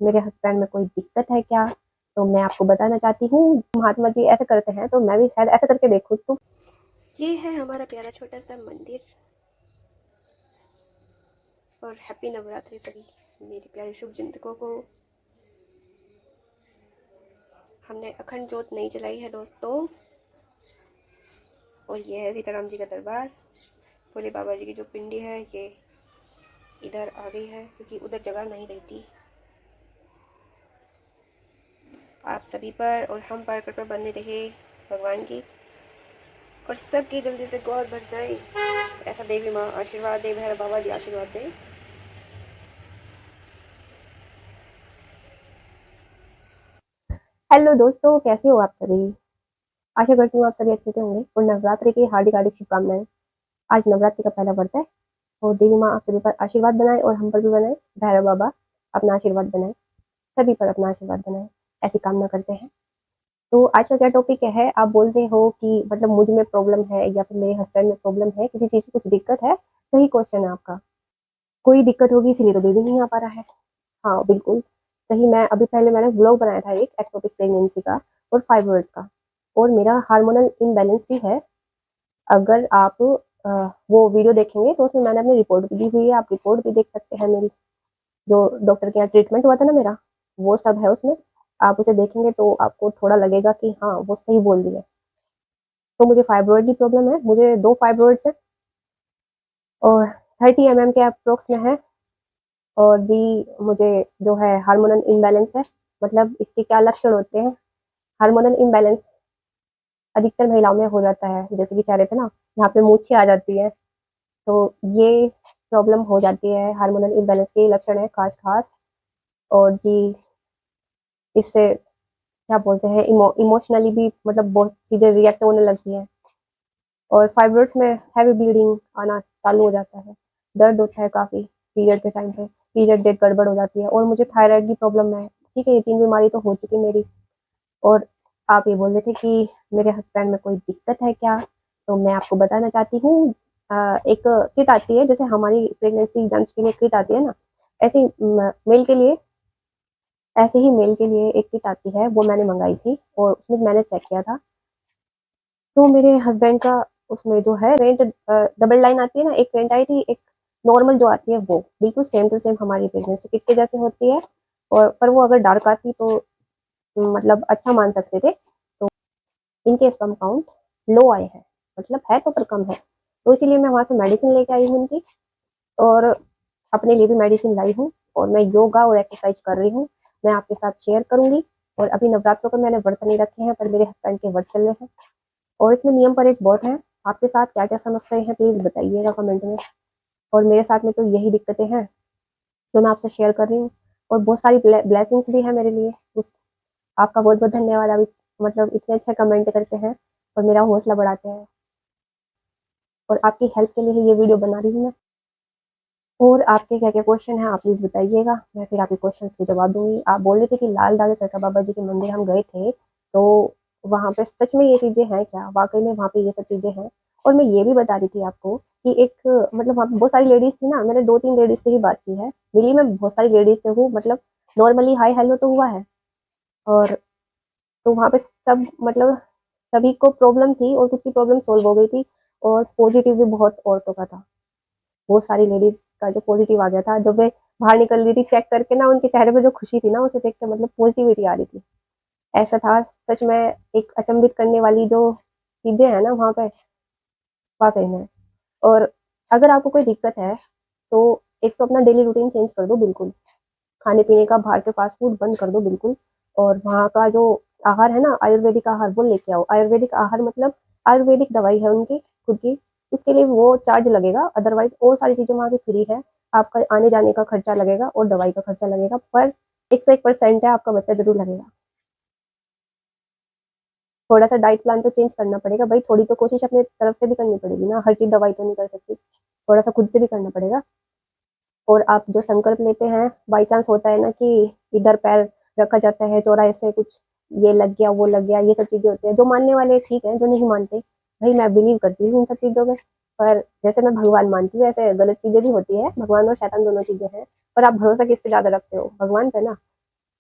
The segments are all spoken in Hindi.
मेरे हस्बैंड में कोई दिक्कत है क्या, तो मैं आपको बताना चाहती हूँ। महात्मा जी ऐसे करते हैं तो मैं भी शायद ऐसे करके देखूँ। तो ये है हमारा प्यारा छोटा सा मंदिर। और हैप्पी नवरात्रि सभी मेरी प्यारी शुभ चिंतकों को। हमने अखंड जोत नहीं जलाई है दोस्तों। और ये है सीताराम जी का दरबार। भोले बाबा जी की जो पिंडी है ये इधर आ गई है क्योंकि उधर जगह नहीं रहती। आप सभी पर और हम पर कृपा बने रहे भगवान की, और सबकी जल्दी से गोद भर जाए। ऐसा देवी माँ आशीर्वाद दे, भैरव बाबा जी आशीर्वाद दे। हेलो दोस्तों, कैसे हो आप सभी। आशा करती हूँ आप सभी अच्छे से होंगे और नवरात्रि की हार्दिक हार्दिक शुभकामनाएं। आज नवरात्रि का पहला व्रत है और देवी माँ आप सभी पर आशीर्वाद बनाए और हम पर भी बनाए। भैरव बाबा अपना आशीर्वाद बनाए, सभी पर अपना आशीर्वाद बनाए, ऐसी कामना करते हैं। तो आज का क्या टॉपिक है, आप बोल रहे हो कि मतलब मुझ में प्रॉब्लम है या फिर मेरे हस्बैंड में प्रॉब्लम है, किसी चीज़ की कुछ दिक्कत है। सही क्वेश्चन है आपका। कोई दिक्कत होगी इसीलिए तो बेबी नहीं आ पा रहा है। हाँ बिल्कुल सही। मैं अभी पहले मैंने व्लॉग बनाया था एक एक्टोपिक प्रेगनेंसी का और फाइब्रॉइड्स का, और मेरा हार्मोनल इम्बैलेंस भी है। अगर आप वो वीडियो देखेंगे तो उसमें मैंने अपनी रिपोर्ट भी दी हुई है, आप रिपोर्ट भी देख सकते हैं मेरी। जो डॉक्टर के यहाँ ट्रीटमेंट हुआ था ना मेरा, वो सब है उसमें। आप उसे देखेंगे तो आपको थोड़ा लगेगा कि हाँ वो सही बोल रही है। तो मुझे फाइब्रॉइड की प्रॉब्लम है, मुझे 2 फाइब्रॉइड्स है और 30 mm के अप्रोक्स में है। और जी मुझे जो है हार्मोनल इम्बैलेंस है। मतलब इसके क्या लक्षण होते हैं। हार्मोनल इम्बैलेंस अधिकतर महिलाओं में हो जाता है, जैसे कि चेहरे पे ना यहाँ पे मूछें आ जाती है। तो ये प्रॉब्लम हो जाती है, हार्मोनल इम्बैलेंस के लक्षण है खास खास। और जी इससे क्या बोलते हैं, इमोशनली भी मतलब बहुत चीज़ें रिएक्ट होने लगती हैं। और फाइब्रोइड्स में हैवी ब्लीडिंग आना चालू हो जाता है, दर्द होता है काफ़ी पीरियड के टाइम पे, पीरियड डेट गड़बड़ हो जाती है। और मुझे थायराइड की प्रॉब्लम है। ठीक है, ये 3 बीमारी तो हो चुकी मेरी। और आप ये बोल रहे थे कि मेरे हस्बैंड में कोई दिक्कत है क्या, तो मैं आपको बताना चाहती हूँ। एक किट आती है, जैसे हमारी प्रेगनेंसी जांच के लिए किट आती है ना, ऐसे ही मेल के लिए, ऐसे ही मेल के लिए एक किट आती है, वो मैंने मंगाई थी और उसमें मैंने चेक किया था। तो मेरे हस्बैंड का उसमें जो है वेंट, डबल लाइन आती है ना, एक वेंट आई थी, एक नॉर्मल जो आती है, वो बिल्कुल सेम टू सेम हमारी प्रेगनेंसी किट के जैसे होती है। और पर वो अगर डार्क आती तो मतलब अच्छा मान सकते थे। तो इनके स्पर्म काउंट लो आए हैं, मतलब है तो पर कम है। तो इसीलिए मैं वहाँ से मेडिसिन लेके आई हूँ उनकी, और अपने लिए भी मेडिसिन लाई हूँ। और मैं योगा और एक्सरसाइज कर रही हूँ, मैं आपके साथ शेयर करूंगी। और अभी नवरात्रों को मैंने व्रत नहीं रखे हैं, पर मेरे हस्बैंड के व्रत चल रहे हैं और इसमें नियम परहेज बहुत है। आपके साथ क्या क्या समस्याएं हैं प्लीज बताइएगा कमेंट में। और मेरे साथ में तो यही दिक्कतें हैं जो मैं आपसे शेयर कर रही हूँ। और बहुत सारी ब्लेसिंग्स भी है मेरे लिए। उस आपका बहुत बहुत धन्यवाद। अभी मतलब इतने अच्छे कमेंट करते हैं और मेरा हौसला बढ़ाते हैं, और आपकी हेल्प के लिए ही ये वीडियो बना रही हूँ मैं। और आपके क्या क्या क्वेश्चन हैं आप प्लीज़ बताइएगा, मैं फिर आपके क्वेश्चन के जवाब दूंगी। आप बोल रहे थे कि लाल दागे सरका बाबा जी के मंदिर हम गए थे, तो वहाँ पे सच में ये चीज़ें हैं क्या, वाकई में वहाँ पे ये सब चीज़ें हैं। और मैं ये भी बता रही थी आपको कि एक मतलब वहाँ पे बहुत सारी लेडीज़ थी ना, मैंने 2-3 लेडीज़ से ही बात की है, मिली मैं बहुत सारी लेडीज़ से हूँ, मतलब नॉर्मली हाई हेलो तो हुआ है। और तो वहाँ पे सब मतलब सभी को प्रॉब्लम थी और कुछ की प्रॉब्लम सोल्व हो गई थी। और पॉजिटिव भी बहुत औरतों का था, बहुत सारी लेडीज का जो पॉजिटिव आ गया था। जब मैं बाहर निकल रही थी चेक करके ना, उनके चेहरे पे जो खुशी थी ना, उसे देख के मतलब पॉजिटिविटी आ रही थी। ऐसा था सच में, एक अचंभित करने वाली जो चीजें हैं ना वहाँ पे, वाकई में। और अगर आपको कोई दिक्कत है तो एक तो अपना डेली रूटीन चेंज कर दो बिल्कुल, खाने पीने का बाहर के फास्ट फूड बंद कर दो बिल्कुल। और वहाँ का जो आहार है ना, आयुर्वेदिक आहार, वो लेके आओ। आयुर्वेदिक आहार मतलब आयुर्वेदिक दवाई है उनकी खुद की, उसके लिए वो चार्ज लगेगा, अदरवाइज और सारी चीज़ें वहाँ की फ्री है। आपका आने जाने का खर्चा लगेगा और दवाई का खर्चा लगेगा, पर 101% है आपका बच्चा जरूर लगेगा। थोड़ा सा डाइट प्लान तो चेंज करना पड़ेगा भाई, थोड़ी तो कोशिश अपने तरफ से भी करनी पड़ेगी ना, हर चीज़ दवाई तो नहीं कर सकती, थोड़ा सा खुद से भी करना पड़ेगा। और आप जो संकल्प लेते हैं, बाई चांस होता है ना कि इधर पैर रखा जाता है चौराहे से, कुछ ये लग गया वो लग गया, ये सब चीज़ें होती हैं। जो मानने वाले ठीक है, जो नहीं मानते, भाई मैं बिलीव करती हूँ इन सब चीज़ों में। पर जैसे मैं भगवान मानती हूँ, ऐसे गलत चीज़ें भी होती है, भगवान और शैतान दोनों चीज़ें हैं। पर आप भरोसा किस पे ज़्यादा रखते हो, भगवान पे ना।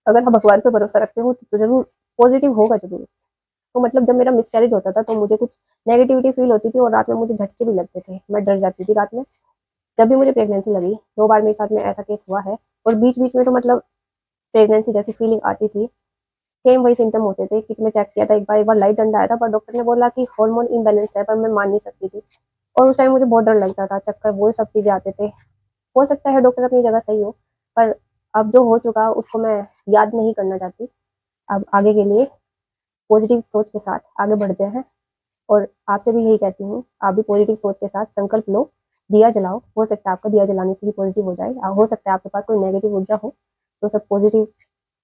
अगर आप भगवान पे भरोसा रखते हो तो ज़रूर पॉज़िटिव होगा ज़रूर। तो मतलब जब मेरा मिसकैरेज होता था तो मुझे कुछ नेगेटिविटी फ़ील होती थी और रात में मुझे झटके भी लगते थे। मैं डर जाती थी रात में। जब भी मुझे प्रेगनेंसी लगी, 2 बार मेरे साथ में ऐसा केस हुआ है और बीच-बीच में तो मतलब प्रेगनेंसी जैसी फ़ीलिंग आती थी। सेम वही सिम्पटम होते थे। किट में चेक किया था एक बार लाइट डंडा आया था पर डॉक्टर ने बोला कि हार्मोन इम्बैलेंस है, पर मैं मान नहीं सकती थी। और उस टाइम मुझे बहुत डर लगता था, चक्कर वो सब चीज़ें आते थे। हो सकता है डॉक्टर अपनी जगह सही हो, पर अब जो हो चुका उसको मैं याद नहीं करना चाहती। अब आगे के लिए पॉज़िटिव सोच के साथ आगे बढ़ते हैं और आपसे भी यही कहती हूँ, आप भी पॉज़िटिव सोच के साथ संकल्प लो, दिया जलाओ। हो सकता है आपका दिया जलाने से ही पॉज़िटिव हो जाए। हो सकता है आपके पास कोई नेगेटिव ऊर्जा हो, तो सब पॉज़िटिव,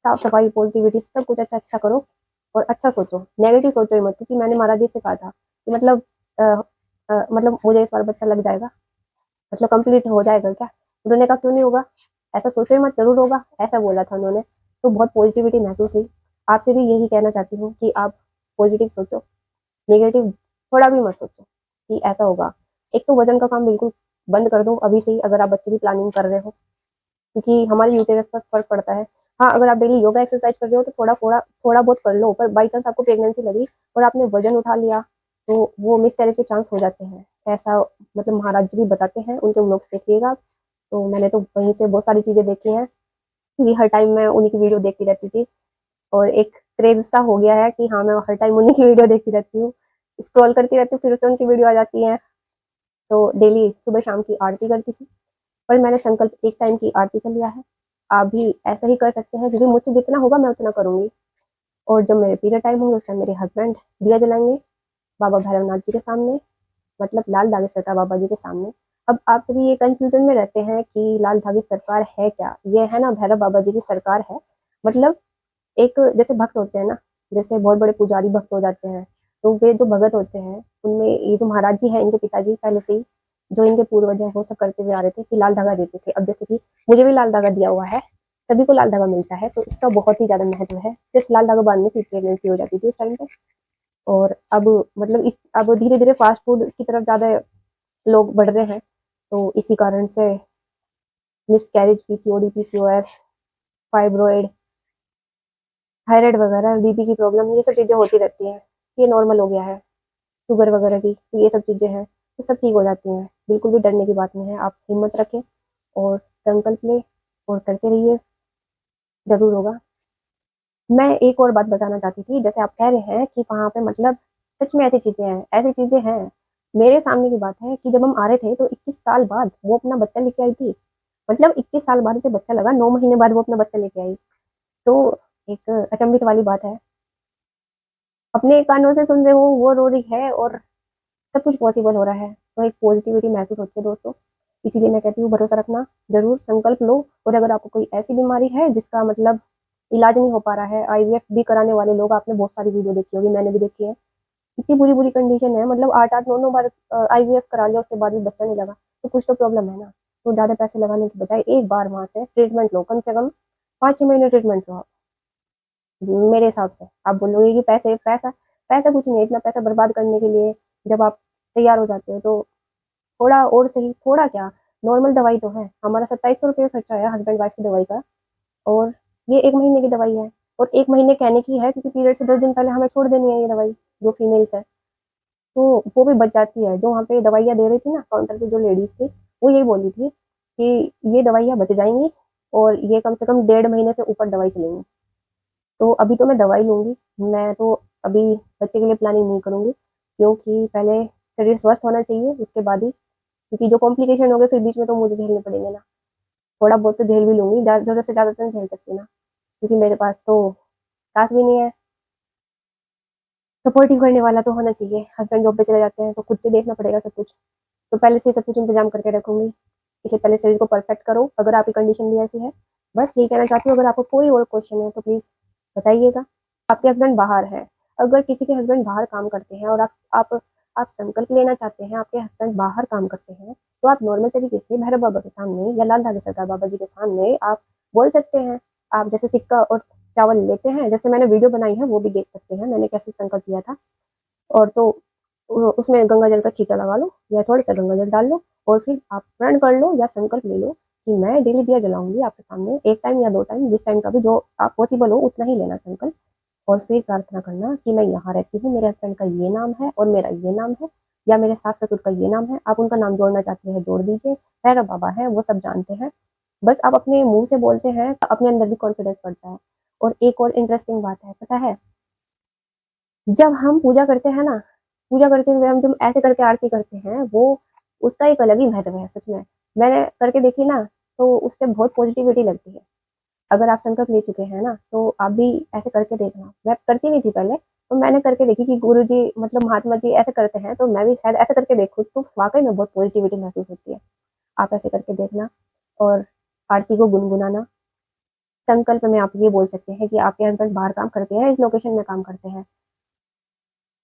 साफ-सफाई, पॉज़िटिविटी सब कुछ अच्छा-अच्छा करो और अच्छा सोचो। नेगेटिव सोचो ही मत, क्योंकि मैंने महाराज जी से कहा था कि मतलब मतलब मुझे इस बार बच्चा लग जाएगा, मतलब कंप्लीट हो जाएगा क्या? उन्होंने कहा क्यों नहीं होगा? ऐसा सोचो ही मत, ज़रूर होगा, ऐसा बोला था उन्होंने। तो बहुत पॉज़िटिविटी महसूस हुई। आपसे भी यही कहना चाहती हूँ कि आप पॉज़िटिव सोचो, नेगेटिव थोड़ा भी मत सोचो कि ऐसा होगा। एक तो वज़न का काम बिल्कुल बंद कर दो अभी से ही, अगर आप बच्चे की प्लानिंग कर रहे हो, क्योंकि हमारे यूटेरस पर फ़र्क पड़ता है। हाँ, अगर आप डेली योगा एक्सरसाइज कर रहे हो तो थोड़ा बहुत कर लो, पर बाई चांस आपको प्रेगनेंसी लगी और आपने वज़न उठा लिया, तो वो मिसकैरेज के चांस हो जाते हैं। ऐसा मतलब महाराज जी भी बताते हैं, उनके व्लॉग्स देखिएगा आप। तो मैंने तो वहीं से बहुत सारी चीज़ें देखी हैं, क्योंकि हर टाइम मैं उन्हीं की वीडियो देखती रहती थी और एक क्रेज़ सा हो गया है कि हाँ, मैं हर टाइम उन्हीं की वीडियो देखती रहती हूँ। स्क्रॉल करती रहती हूँ, फिर से उनकी वीडियो आ जाती है, तो डेली सुबह-शाम की आरती करती थी। पर मैंने संकल्प एक टाइम की आरती कर लिया है। आप भी ऐसा ही कर सकते हैं, क्योंकि मुझसे जितना होगा मैं उतना करूँगी। और जब मेरे पीरियड टाइम होंगे उस टाइम मेरे हस्बैंड दिया जलाएँगे बाबा भैरवनाथ जी के सामने, मतलब लाल धागे सरकार बाबा जी के सामने। अब आप सभी ये कन्फ्यूज़न में रहते हैं कि लाल धागे सरकार है क्या? ये है ना भैरव बाबा जी की सरकार है। मतलब एक जैसे भक्त होते हैं ना, जैसे बहुत बड़े पुजारी भक्त हो जाते हैं, तो वे जो भगत होते हैं, उनमें ये जो महाराज जी हैं, इनके पिताजी पहले से ही, जो इनके पूर्वज हैं, वो सब करते हुए आ रहे थे कि लाल धागा देते थे। अब जैसे कि मुझे भी लाल धागा दिया हुआ है, सभी को लाल धागा मिलता है, तो इसका बहुत ही ज़्यादा महत्व है। सिर्फ लाल धागा बाँधने से प्रेगनेंसी हो जाती थी उस टाइम पे। और अब मतलब अब धीरे-धीरे फास्ट फूड की तरफ ज़्यादा लोग बढ़ रहे हैं, तो इसी कारण से miscarriage, PCOD, PCOS, fibroid, thyroid वगैरह, बीपी की प्रॉब्लम, ये सब चीज़ें होती रहती हैं। ये नॉर्मल हो गया है, शुगर वगैरह की, तो ये सब चीज़ें हैं, तो सब ठीक हो जाती हैं। बिल्कुल भी डरने की बात नहीं है, आप हिम्मत रखें और संकल्प लें और करते रहिए, ज़रूर होगा। मैं एक और बात बताना चाहती थी, जैसे आप कह रहे हैं कि वहाँ पे मतलब सच में ऐसी चीज़ें हैं। मेरे सामने की बात है कि जब हम आ रहे थे तो 21 साल बाद वो अपना बच्चा लेके आई थी। मतलब 21 साल बाद उसे बच्चा लगा, 9 महीने बाद वो अपना बच्चा लेके आई। तो एक अचंभित वाली बात है। अपने कानों से सुन रहे हो वो रो रही है और सब कुछ पॉसिबल हो रहा है, तो एक पॉजिटिविटी महसूस होती है दोस्तों। इसीलिए मैं कहती हूँ भरोसा रखना, ज़रूर संकल्प लो। और अगर आपको कोई ऐसी बीमारी है जिसका मतलब इलाज नहीं हो पा रहा है, आईवीएफ भी कराने वाले लोग, आपने बहुत सारी वीडियो देखी होगी, मैंने भी देखी है। इतनी बुरी-बुरी कंडीशन है, मतलब 8-8 9-9 बार आईवीएफ करा लिया, उसके बाद भी बच्चा नहीं लगा, तो कुछ तो प्रॉब्लम है ना। तो ज़्यादा पैसे लगाने की बजाय एक बार वहाँ से ट्रीटमेंट लो, कम से कम 5-6 महीने ट्रीटमेंट लो आप। मेरे हिसाब से आप बोलोगे कि पैसा पैसा कुछ नहीं है, इतना पैसा बर्बाद करने के लिए जब आप तैयार हो जाते हो तो थोड़ा और सही, थोड़ा क्या, नॉर्मल दवाई तो है। हमारा 2700 रुपये खर्चा है हस्बैंड वाइफ की दवाई का, और ये 1 महीने की दवाई है। और 1 महीने कहने की है, क्योंकि पीरियड से 10 दिन पहले हमें छोड़ देनी है ये दवाई, जो फीमेल्स है। तो वो भी बच जाती है। जो वहाँ पे दवाइयाँ दे रही थी ना, काउंटर पे जो लेडीज़ थी, वो यही बोल रही थी कि ये दवाइयाँ बच जाएँगी और ये कम से कम 1.5 महीने से ऊपर दवाई चलेंगी। तो अभी तो मैं दवाई लूँगी, मैं तो अभी बच्चे के लिए प्लानिंग नहीं करूँगी, क्योंकि पहले शरीर स्वस्थ होना चाहिए, उसके बाद ही, क्योंकि जो कॉम्प्लिकेशन हो गए फिर बीच में तो मुझे झेलने पड़ेंगे ना। थोड़ा बहुत तो झेल भी लूँगी, ज़रूरत से ज़्यादा तो नहीं झेल सकती ना, क्योंकि मेरे पास तो सास भी नहीं है। सपोर्टिव करने वाला तो होना चाहिए। हस्बैंड जॉब पे चले जाते हैं तो खुद से देखना पड़ेगा सब कुछ। तो पहले से सब कुछ इंतज़ाम करके रखूँगी। इसलिए पहले शरीर को परफेक्ट करो, अगर आपकी कंडीशन भी ऐसी है। बस यही कहना चाहती हूँ, अगर आपको कोई और क्वेश्चन है तो प्लीज़ बताइएगा। आपके हस्बैंड बाहर हैं, अगर किसी के हस्बैंड बाहर काम करते हैं और आप संकल्प लेना चाहते हैं, आपके हस्बैंड बाहर काम करते हैं, तो आप नॉर्मल तरीके से भैरव बाबा के सामने या लाल धागे सरकार बाबा जी के सामने आप बोल सकते हैं। आप जैसे सिक्का और चावल लेते हैं, जैसे मैंने वीडियो बनाई है वो भी देख सकते हैं, मैंने कैसे संकल्प लिया था। और तो उसमें गंगा जल का छींटा लगा लो या थोड़ा सा गंगा जल डाल लो और फिर आप प्रण कर लो या संकल्प ले लो कि मैं डेली दिया जलाऊंगी आपके सामने, 1 टाइम या 2 टाइम, जिस टाइम का भी जो आप पॉसिबल हो उतना ही लेना संकल्प। और फिर प्रार्थना करना कि मैं यहाँ रहती हूँ, मेरे हस्बैंड का ये नाम है और मेरा ये नाम है, या मेरे सास ससुर का ये नाम है, आप उनका नाम जोड़ना चाहते हैं जोड़ दीजिए। भैरव बाबा है, वो सब जानते हैं। बस आप अपने मुंह से बोलते हैं, अपने अंदर भी कॉन्फिडेंस बढ़ता है। और एक और इंटरेस्टिंग बात है, पता है, जब हम पूजा करते हैं ना, पूजा करते हुए हम जब ऐसे करके आरती करते हैं, वो उसका एक अलग ही महत्व है सच में। मैंने करके देखी ना, तो उससे बहुत पॉजिटिविटी लगती है। अगर आप संकल्प ले चुके हैं ना, तो आप भी ऐसे करके देखना। मैं करती नहीं थी पहले, तो मैंने करके देखी कि गुरु जी मतलब महात्मा जी ऐसे करते हैं, तो मैं भी शायद ऐसे करके देखूँ, तो वाकई में बहुत पॉजिटिविटी महसूस होती है। आप ऐसे करके देखना। और आरती को गुनगुनाना। संकल्प में आप ये बोल सकते हैं कि आपके हस्बैंड बाहर काम करते हैं, इस लोकेशन में काम करते हैं,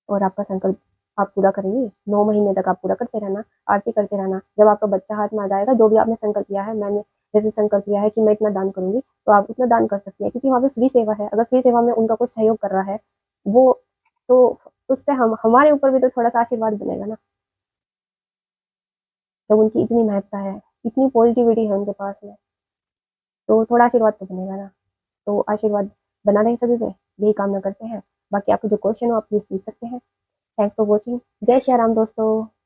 और आपका संकल्प आप पूरा करेंगे। 9 महीने तक आप पूरा करते रहना, आरती करते रहना। जब आपका बच्चा हाथ में आ जाएगा, जो भी आपने संकल्प लिया है, मैंने जैसे संकल्प लिया है कि मैं इतना दान करूंगी, तो आप उतना दान कर सकती है, क्योंकि वहाँ पे फ्री सेवा है। अगर फ्री सेवा में उनका कोई सहयोग कर रहा है वो, तो उससे हम हमारे ऊपर भी तो थोड़ा सा आशीर्वाद बनेगा ना। जब उनकी इतनी महत्ता है, इतनी पॉजिटिविटी है उनके पास में, तो थोड़ा आशीर्वाद तो बनेगा ना। तो आशीर्वाद बना रहे सभी पे, यही कामना करते हैं। बाकी आपको जो क्वेश्चन हो आप प्लीज पूछ सकते हैं। Thanks for watching. जय श्री राम दोस्तों।